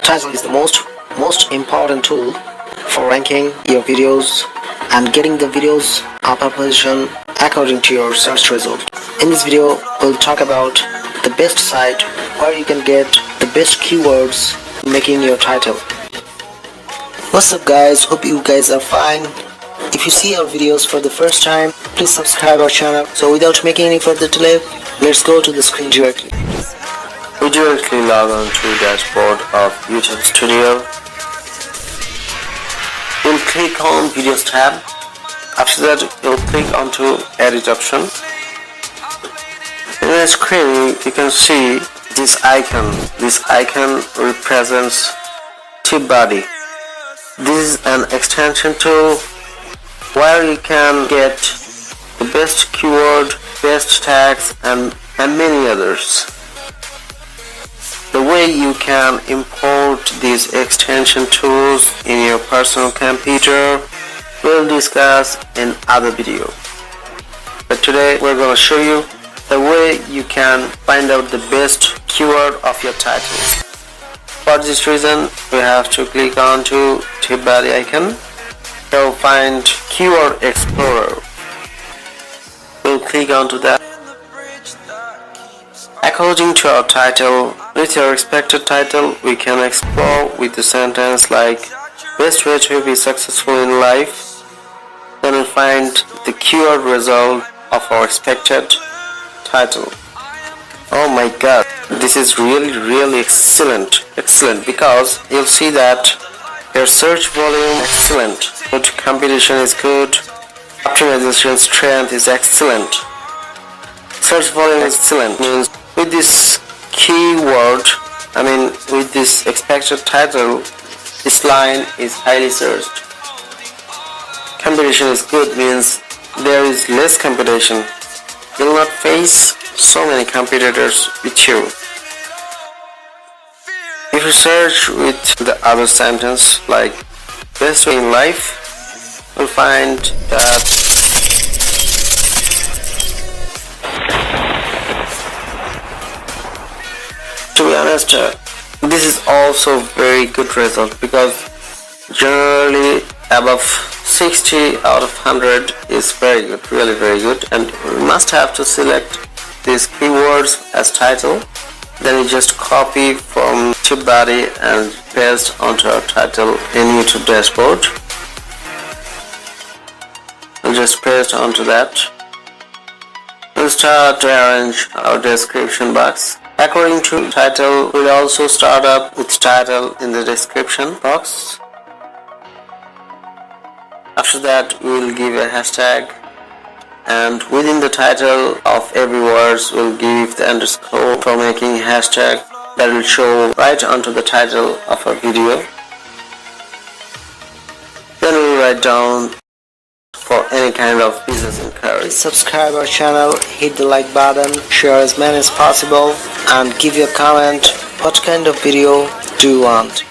Title is the most important tool for ranking your videos and getting the videos up a position according to your search result. In this video, we'll talk about the best site where you can get the best keywords making your title. What's up guys, hope you guys are fine. If you see our videos for the first time, please subscribe our channel. So without making any further delay, let's go to the screen directly. We directly log on to dashboard of YouTube Studio. You'll click on Videos tab. After that, you'll click onto Edit option. In the screen, you can see this icon. This icon represents TubeBuddy. This is an extension tool where you can get the best keyword, best tags, and many others. The way you can import these extension tools in your personal computer we'll discuss in other video. But today we're going to show you the way you can find out the best keyword of your titles. For this reason, we have to click on to TubeBuddy icon. You'll find Keyword Explorer. We'll click onto that. According to our title, with your expected title, we can explore with the sentence like best way to be successful in life. Then we'll find the keyword result of our expected title. Oh my god, this is really excellent because you'll see that your search volume is excellent, good competition is good, optimization strength is excellent, search volume is excellent. Means with this keyword, with this expected title, this line is highly searched. Competition is good means there is less competition. You'll not face so many competitors with you. If you search with the other sentence like best way in life, you'll find that to be honest, this is also very good result because generally above 60 out of 100 is very good, really very good, and we must have to select these keywords as title. Then we just copy from TubeBuddy and paste onto our title in YouTube dashboard. We'll just paste onto that. We'll start to arrange our description box. According to title, we'll also start up with title in the description box. After that, we will give a hashtag, and within the title of every words we'll give the underscore for making hashtag that will show right onto the title of our video. Then we'll write down for any kind of business inquiry. Subscribe our channel, hit the like button, share as many as possible, and give your comment what kind of video do you want.